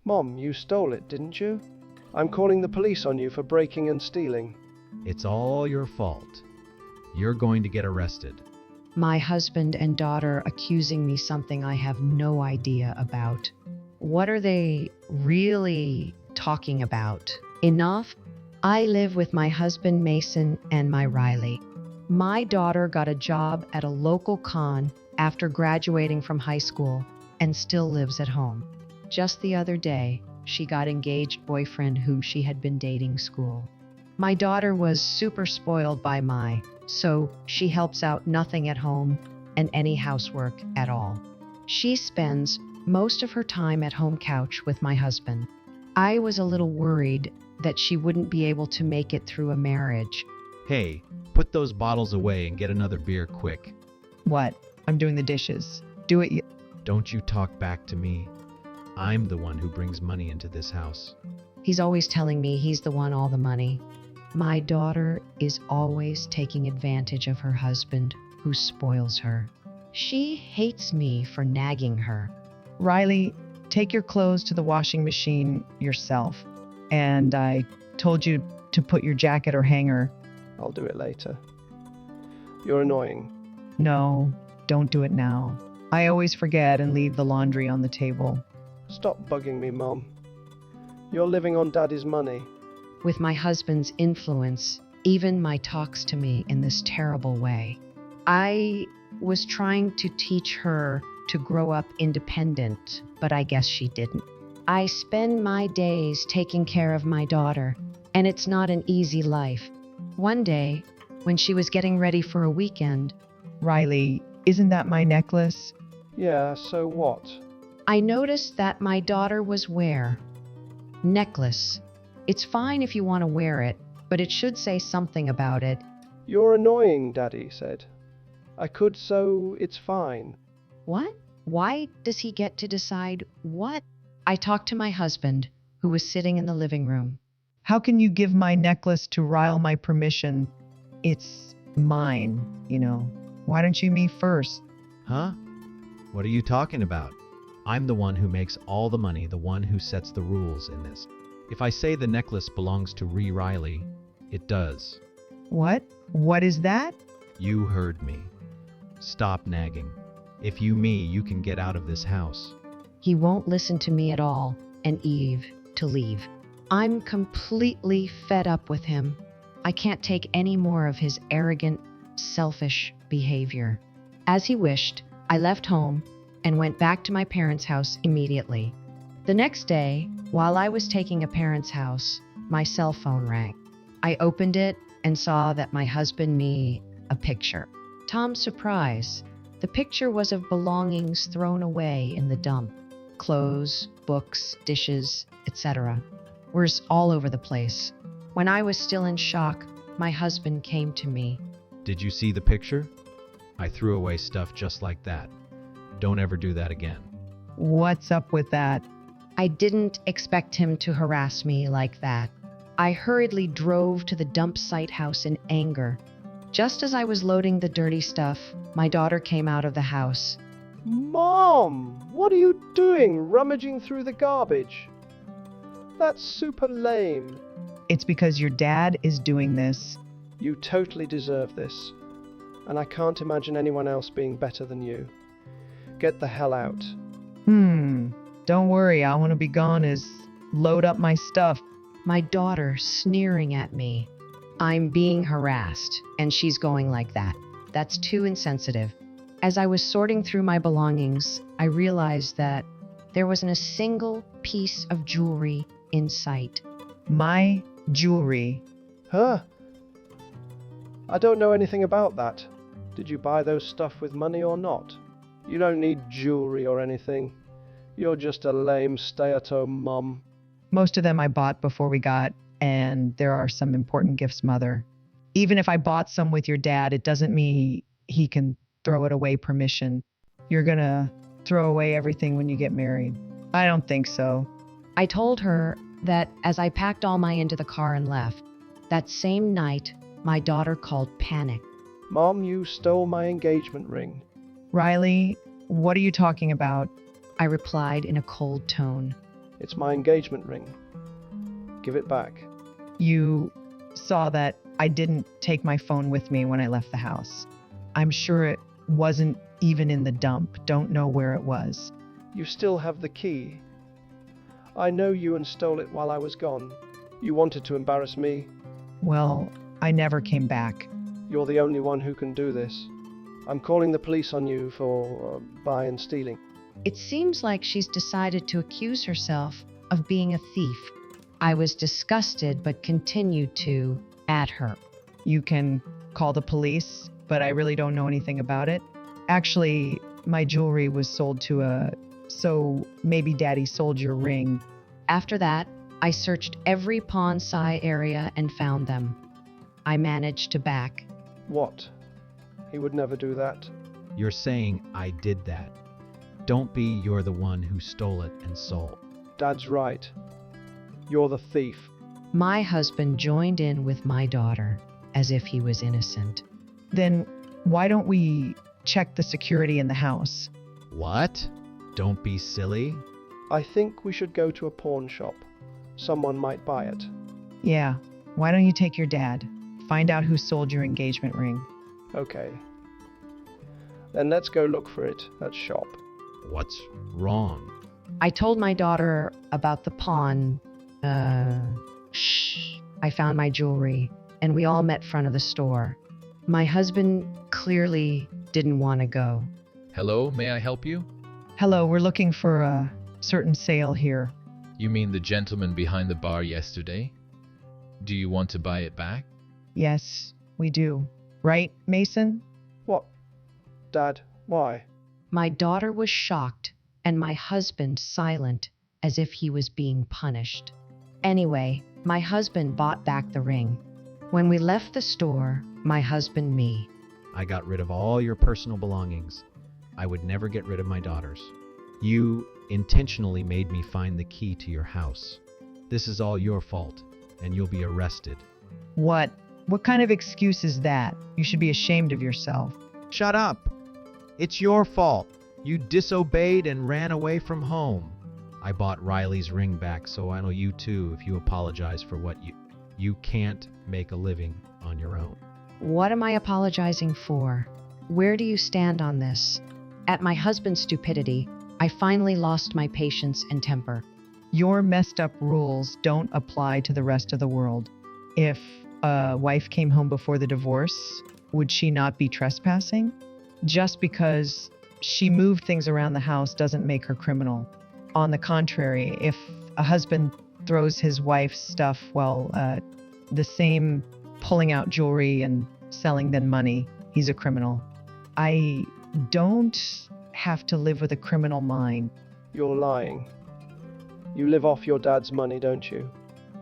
Mom, you stole it, didn't you? I'm calling the police on you for breaking and stealing. It's all your fault. You're going to get arrested. My husband and daughter accusing me something I have no idea about. What are they really talking about? Enough? I live with my husband Mason and my Riley. My daughter got a job at a local con after graduating from high school and still lives at home. Just the other day, she got engaged boyfriend who she had been dating school. My daughter was super spoiled by so she helps out nothing at home and any housework at all. She spends most of her time at home couch with my husband. I was a little worried that she wouldn't be able to make it through a marriage. Hey, put those bottles away and get another beer quick. What? I'm doing the dishes. Do it. Don't you talk back to me. I'm the one who brings money into this house. He's always telling me he's the one all the money. My daughter is always taking advantage of her husband, who spoils her. She hates me for nagging her. Riley, take your clothes to the washing machine yourself. And I told you to put your jacket or hanger. I'll do it later. You're annoying. No, don't do it now. I always forget and leave the laundry on the table. Stop bugging me, Mom. You're living on Daddy's money. With my husband's influence, even my talks to me in this terrible way. I was trying to teach her to grow up independent, but I guess she didn't. I spend my days taking care of my daughter, and it's not an easy life. One day, when she was getting ready for a weekend, Riley, isn't that my necklace? Yeah, so what? I noticed that my daughter was necklace. It's fine if you want to wear it, but it should say something about it. You're annoying, Daddy said. I could, so it's fine. What? Why does he get to decide what? I talked to my husband, who was sitting in the living room. How can you give my necklace to Ryle my permission? It's mine, Why don't you me first? Huh? What are you talking about? I'm the one who makes all the money, the one who sets the rules in this. If I say the necklace belongs to Riley, it does. What? What is that? You heard me. Stop nagging. If you can get out of this house. He won't listen to me at all, and Eve to leave. I'm completely fed up with him. I can't take any more of his arrogant, selfish behavior. As he wished, I left home and went back to my parents' house immediately. The next day, while I was taking a parent's house, my cell phone rang. I opened it and saw that my husband me a picture. Tom's surprise. The picture was of belongings thrown away in the dump. Clothes, books, dishes, etc. were all over the place. When I was still in shock, my husband came to me. Did you see the picture? I threw away stuff just like that. Don't ever do that again. What's up with that? I didn't expect him to harass me like that. I hurriedly drove to the dump site house in anger. Just as I was loading the dirty stuff, my daughter came out of the house. Mom, what are you doing rummaging through the garbage? That's super lame. It's because your dad is doing this. You totally deserve this. And I can't imagine anyone else being better than you. Get the hell out. Don't worry, I want to be gone as load up my stuff. My daughter sneering at me. I'm being harassed, and she's going like that. That's too insensitive. As I was sorting through my belongings, I realized that there wasn't a single piece of jewelry in sight. My jewelry. Huh? I don't know anything about that. Did you buy those stuff with money or not? You don't need jewelry or anything. You're just a lame stay-at-home mom. Most of them I bought before we got, and there are some important gifts, Mother. Even if I bought some with your dad, it doesn't mean he can throw it away permission. You're gonna throw away everything when you get married. I don't think so. I told her that as I packed all my into the car and left, that same night, my daughter called panic. Mom, you stole my engagement ring. Riley, what are you talking about? I replied in a cold tone. It's my engagement ring. Give it back. You saw that I didn't take my phone with me when I left the house. I'm sure it wasn't even in the dump. Don't know where it was. You still have the key. I know you and stole it while I was gone. You wanted to embarrass me. Well, I never came back. You're the only one who can do this. I'm calling the police on you for buying and stealing. It seems like she's decided to accuse herself of being a thief. I was disgusted but continued to at her. You can call the police, but I really don't know anything about it. Actually, my jewelry was sold to so maybe Daddy sold your ring. After that, I searched every pawn Sai area and found them. I managed to back. What? He would never do that. You're saying I did that. Don't be you're the one who stole it and sold. Dad's right. You're the thief. My husband joined in with my daughter as if he was innocent. Then why don't we check the security in the house? What? Don't be silly. I think we should go to a pawn shop. Someone might buy it. Yeah, why don't you take your dad? Find out who sold your engagement ring. Okay. Then let's go look for it at shop. What's wrong? I told my daughter about the pawn. I found my jewelry, and we all met front of the store. My husband clearly didn't want to go. Hello, may I help you? Hello, we're looking for a certain sale here. You mean the gentleman behind the bar yesterday? Do you want to buy it back? Yes, we do. Right, Mason? What? Dad, why? My daughter was shocked, and my husband silent, as if he was being punished. Anyway, my husband bought back the ring. When we left the store, my husband, me. I got rid of all your personal belongings. I would never get rid of my daughters. You intentionally made me find the key to your house. This is all your fault, and you'll be arrested. What? What kind of excuse is that? You should be ashamed of yourself. Shut up! It's your fault. You disobeyed and ran away from home. I bought Riley's ring back, so I know you too if you apologize for what you can't make a living on your own. What am I apologizing for? Where do you stand on this? At my husband's stupidity, I finally lost my patience and temper. Your messed up rules don't apply to the rest of the world. If a wife came home before the divorce, would she not be trespassing? Just because she moved things around the house doesn't make her criminal. On the contrary, if a husband throws his wife's stuff while the same pulling out jewelry and selling them money, he's a criminal. I don't have to live with a criminal mind. You're lying. You live off your dad's money, don't you?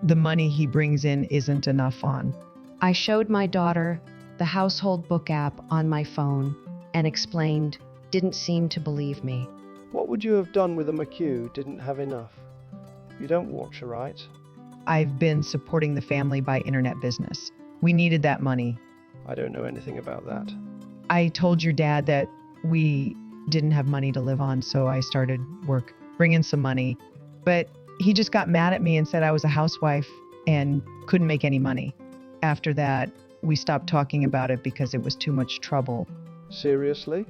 The money he brings in isn't enough on. I showed my daughter the household book app on my phone and explained, didn't seem to believe me. What would you have done with a McHugh didn't have enough? You don't watch, right? I've been supporting the family by internet business. We needed that money. I don't know anything about that. I told your dad that we didn't have money to live on, so I started work, bringing some money. But he just got mad at me and said I was a housewife and couldn't make any money. After that, we stopped talking about it because it was too much trouble. Seriously?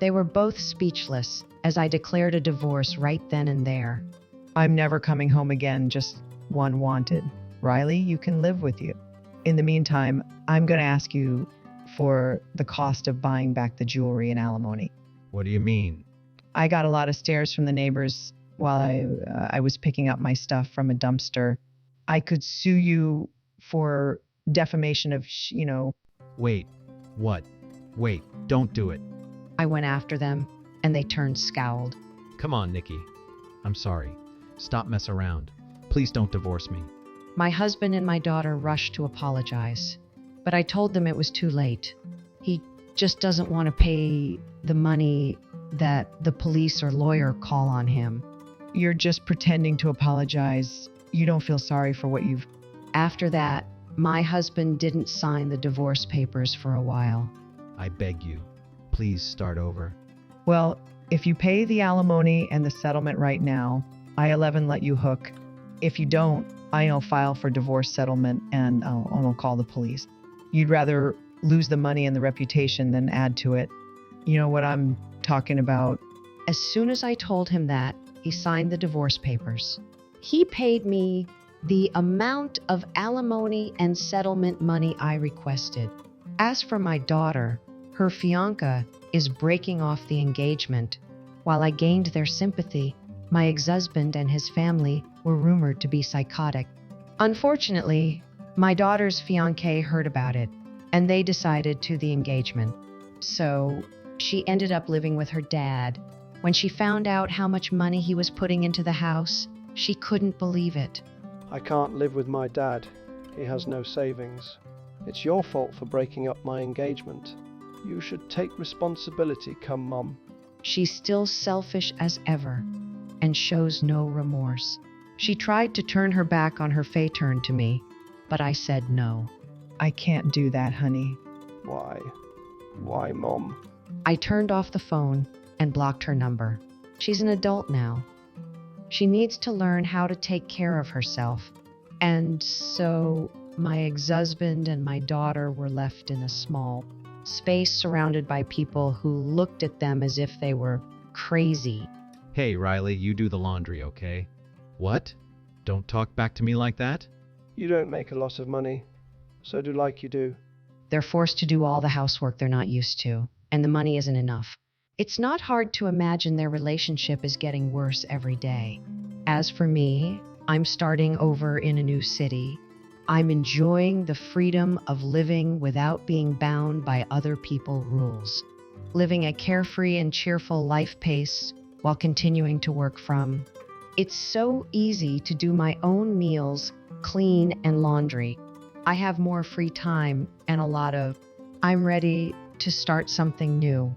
They were both speechless as I declared a divorce right then and there. I'm never coming home again, just one wanted. Riley, you can live with you. In the meantime, I'm going to ask you for the cost of buying back the jewelry and alimony. What do you mean? I got a lot of stares from the neighbors while I was picking up my stuff from a dumpster. I could sue you for defamation of, Wait. What? Wait, don't do it. I went after them, and they turned scowled. Come on, Nikki. I'm sorry. Stop mess around. Please don't divorce me. My husband and my daughter rushed to apologize, but I told them it was too late. He just doesn't want to pay the money that the police or lawyer call on him. You're just pretending to apologize. You don't feel sorry for what you've... After that, my husband didn't sign the divorce papers for a while. I beg you. Please start over. Well, if you pay the alimony and the settlement right now, I-11 let you hook. If you don't, I'll file for divorce settlement and I'll call the police. You'd rather lose the money and the reputation than add to it. You know what I'm talking about? As soon as I told him that, he signed the divorce papers. He paid me the amount of alimony and settlement money I requested. As for my daughter, her fiancé is breaking off the engagement. While I gained their sympathy, my ex-husband and his family were rumored to be psychotic. Unfortunately, my daughter's fiancé heard about it, and they decided to the engagement. So she ended up living with her dad. When she found out how much money he was putting into the house, she couldn't believe it. I can't live with my dad. He has no savings. It's your fault for breaking up my engagement. You should take responsibility, come Mum. She's still selfish as ever and shows no remorse. She tried to turn her back on her Fae-turn to me, but I said no. I can't do that, honey. Why? Why, Mom? I turned off the phone and blocked her number. She's an adult now. She needs to learn how to take care of herself. And so my ex-husband and my daughter were left in a small space surrounded by people who looked at them as if they were crazy. Hey, Riley, you do the laundry, okay? What? Don't talk back to me like that? You don't make a lot of money, so do like you do. They're forced to do all the housework they're not used to, and the money isn't enough. It's not hard to imagine their relationship is getting worse every day. As for me, I'm starting over in a new city. I'm enjoying the freedom of living without being bound by other people's rules. Living a carefree and cheerful life pace while continuing to work from. It's so easy to do my own meals, clean, and laundry. I have more free time and I'm ready to start something new.